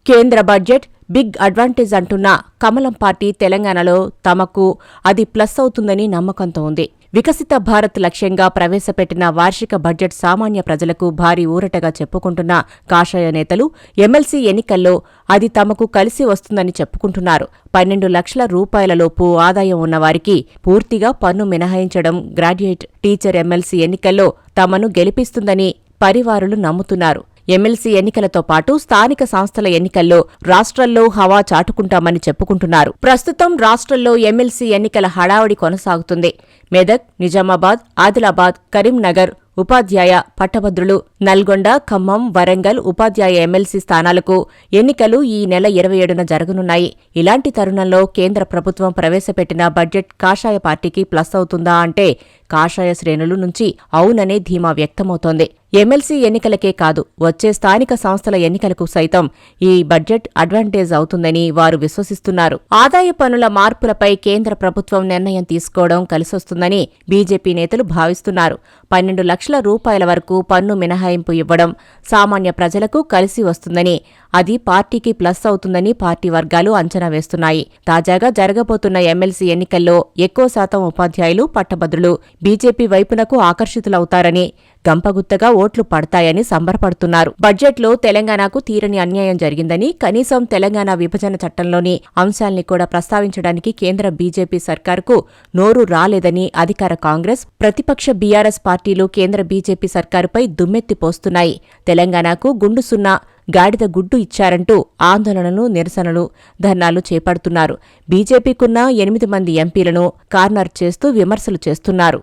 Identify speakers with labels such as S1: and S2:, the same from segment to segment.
S1: కేంద్ర budget big advantage అంటున్న కమలం పార్టీ తెలంగాణలో తమకు అది ప్లస్ అవుతుందని నమ్మకంతో ఉంది. వికసిత భారత్ లక్ష్యంగా ప్రవేశపెట్టిన వార్షిక బడ్జెట్ సామాన్య ప్రజలకు భారీ ఊరటగా చెప్పుకుంటున్న కాషాయ నేతలు ఎమ్మెల్సీ ఎన్నికల్లో అది తమకు కలిసి వస్తుందని చెప్పుకుంటున్నారు. 12 లక్షల రూపాయలలోపు ఆదాయం ఉన్నవారికి పూర్తిగా పన్ను మినహాయించడం గ్రాడ్యుయేట్ టీచర్ ఎమ్మెల్సీ ఎన్నికల్లో తమను గెలిపిస్తుందని పరివారులు నమ్ముతున్నారు. ఎమ్మెల్సీ ఎన్నికలతో పాటు స్థానిక సంస్థల ఎన్నికల్లో రాష్ట్రంలో హవా చాటుకుంటామని చెప్పుకుంటున్నారు. ప్రస్తుతం రాష్ట్రంలో ఎమ్మెల్సీ ఎన్నికల హడావుడి కొనసాగుతుంది. మెదక్, నిజామాబాద్, ఆదిలాబాద్, కరీంనగర్ ఉపాధ్యాయ, పట్టభద్రులు, నల్గొండ, ఖమ్మం, వరంగల్ ఉపాధ్యాయ ఎమ్మెల్సీ స్థానాలకు ఎన్నికలు ఈ నెల 27న జరగనున్నాయి. ఇలాంటి తరుణంలో కేంద్ర ప్రభుత్వం ప్రవేశపెట్టిన బడ్జెట్ కాషాయ పార్టీకి ప్లస్ అవుతుందా అంటే కాషాయ శ్రేణుల నుంచి అవుననే ధీమా వ్యక్తమవుతోంది. ఎమ్మెల్సీ ఎన్నికలకే కాదు, వచ్చే స్థానిక సంస్థల ఎన్నికలకు సైతం ఈ బడ్జెట్ అడ్వాంటేజ్ అవుతుందని వారు విశ్వసిస్తున్నారు. ఆదాయ పన్నుల మార్పులపై కేంద్ర ప్రభుత్వం నిర్ణయం తీసుకోవడం కలిసొస్తుందని బీజేపీ నేతలు భావిస్తున్నారు. 12 లక్షల రూపాయల వరకు పన్ను మినహాయింపు ఇవ్వడం సామాన్య ప్రజలకు కలిసి వస్తుందని, అది పార్టీకి ప్లస్ అవుతుందని పార్టీ వర్గాలు అంచనా వేస్తున్నాయి. తాజాగా జరగబోతున్న ఎమ్మెల్సీ ఎన్నికల్లో ఎక్కువ శాతం ఉపాధ్యాయులు, పట్టభద్రులు బీజేపీ వైపునకు ఆకర్షితులవుతారని, గంపగుత్తగా ఓట్లు పడతాయని సంబరపడుతున్నారు. బడ్జెట్లో తెలంగాణకు తీరని అన్యాయం జరిగిందని, కనీసం తెలంగాణ విభజన చట్టంలోని అంశాల్ని కూడా ప్రస్తావించడానికి కేంద్ర బీజేపీ సర్కారుకు నోరు రాలేదని అధికార కాంగ్రెస్, ప్రతిపక్ష బీఆర్ఎస్ పార్టీలు కేంద్ర బీజేపీ సర్కారుపై దుమ్మెత్తిపోస్తున్నాయి. తెలంగాణకు గుండు సున్నా, గాడిద గుడ్డు ఇచ్చారంటూ ఆందోళనలు, నిరసనలు, ధర్నాలు చేపడుతున్నారు. బీజేపీకున్న 8 మంది ఎంపీలను కార్నర్ చేస్తూ విమర్శలు చేస్తున్నారు.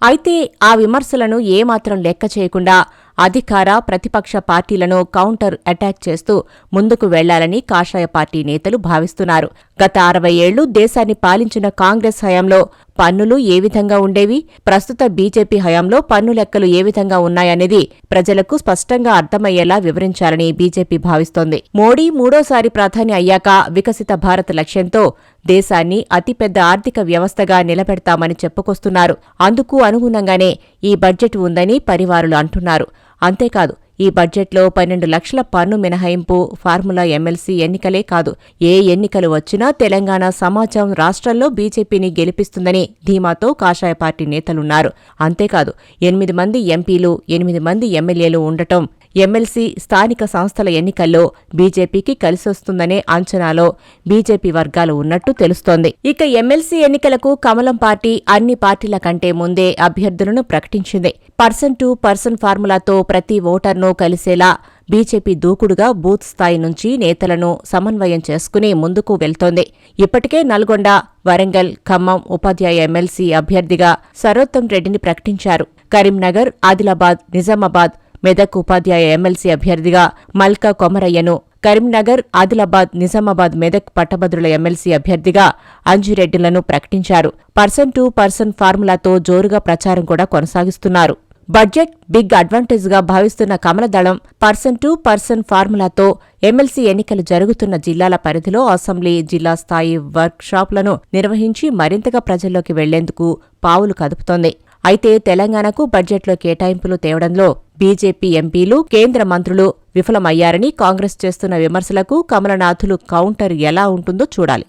S1: అయితే ఆ విమర్శలను ఏమాత్రం లెక్క చేయకుండా అధికార, ప్రతిపక్ష పార్టీలను కౌంటర్ అటాక్ చేస్తూ ముందుకు వెళ్లాలని కాషాయ పార్టీ నేతలు భావిస్తున్నారు. గత 60 ఏళ్లు దేశాన్ని పాలించిన కాంగ్రెస్ హయాంలో పన్నులు ఏ విధంగా ఉండేవి, ప్రస్తుత బీజేపీ హయాంలో పన్ను లెక్కలు ఏ విధంగా ఉన్నాయనేది ప్రజలకు స్పష్టంగా అర్థమయ్యేలా వివరించాలని బీజేపీ భావిస్తోంది. మోడీ మూడోసారి ప్రధాని అయ్యాక వికసిత భారత్ లక్ష్యంతో దేశాన్ని అతిపెద్ద ఆర్థిక వ్యవస్థగా నిలబెడతామని చెప్పుకొస్తున్నారు. అందుకు అనుగుణంగానే ఈ బడ్జెట్ ఉందని పరివారులు అంటున్నారు. అంతేకాదు, ఈ బడ్జెట్లో 12 లక్షల పన్ను మినహాయింపు ఫార్ములా ఎమ్మెల్సీ ఎన్నికలే కాదు, ఏ ఎన్నికలు వచ్చినా తెలంగాణ సమాజం రాష్ట్రంలో బీజేపీని గెలిపిస్తుందని ధీమాతో కాషాయ పార్టీ నేతలున్నారు. అంతేకాదు, 8 మంది ఎంపీలు, 8 మంది ఎమ్మెల్యేలు ఉండటం ఎమ్మెల్సీ స్థానిక సంస్థల ఎన్నికల్లో బీజేపీకి కలిసొస్తుందనే అంచనాలో బీజేపీ వర్గాలు ఉన్నట్టు తెలుస్తోంది. ఇక ఎమ్మెల్సీ ఎన్నికలకు కమలం పార్టీ అన్ని పార్టీల కంటే ముందే అభ్యర్థులను ప్రకటించింది. పర్సన్ టు పర్సన్ ఫార్ములాతో ప్రతి ఓటర్ను కలిసేలా బీజేపీ దూకుడుగా బూత్ స్థాయి నుంచి నేతలను సమన్వయం చేసుకుని ముందుకు వెళ్తోంది. ఇప్పటికే నల్గొండ, వరంగల్, ఖమ్మం ఉపాధ్యాయ ఎమ్మెల్సీ అభ్యర్థిగా సరోత్తం రెడ్డిని ప్రకటించారు. కరీంనగర్, ఆదిలాబాద్, నిజామాబాద్, మెదక్ ఉపాధ్యాయ ఎమ్మెల్సీ అభ్యర్థిగా మల్కా కొమరయ్యను, కరీంనగర్, ఆదిలాబాద్, నిజామాబాద్, మెదక్ పట్టభద్రుల ఎమ్మెల్సీ అభ్యర్థిగా అంజిరెడ్డిలను ప్రకటించారు. పర్సన్ టు పర్సన్ ఫార్ములాతో జోరుగా ప్రచారం కూడా కొనసాగిస్తున్నారు. బడ్జెట్ బిగ్ అడ్వాంటేజ్గా భావిస్తున్న కమలదళం పర్సన్ టు పర్సన్ ఫార్ములాతో ఎమ్మెల్సీ ఎన్నికలు జరుగుతున్న జిల్లాల పరిధిలో అసెంబ్లీ, జిల్లా స్థాయి వర్క్ షాపులను నిర్వహించి మరింతగా ప్రజల్లోకి వెళ్లేందుకు పావులు కదుపుతోంది. అయితే తెలంగాణకు బడ్జెట్లో కేటాయింపులు తేవడంలో బీజేపీ ఎంపీలు, కేంద్ర మంత్రులు విఫలమయ్యారని కాంగ్రెస్ చేస్తున్న విమర్శలకు కమలనాథులు కౌంటర్ ఎలా ఉంటుందో చూడాలి.